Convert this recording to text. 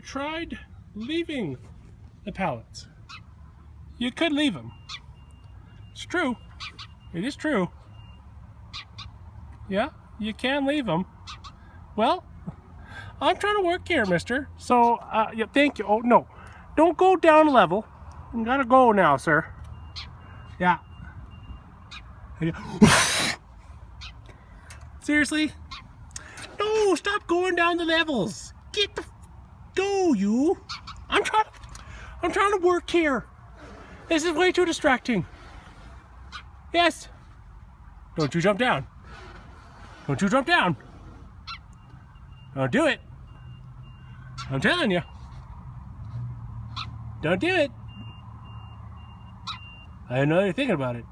tried leaving the pallets? You could leave them. It's true. It is true. Yeah, you can leave them. Well, I'm trying to work here, mister. So, yeah, thank you. Oh, no. Don't go down a level. You gotta go now, sir. Yeah. Seriously? No, stop going down the levels. Get the... Go, you. I'm trying to work here. This is way too distracting. Yes. Don't you jump down. Don't you jump down. Don't do it. I'm telling you. Don't do it. I know you're thinking about it.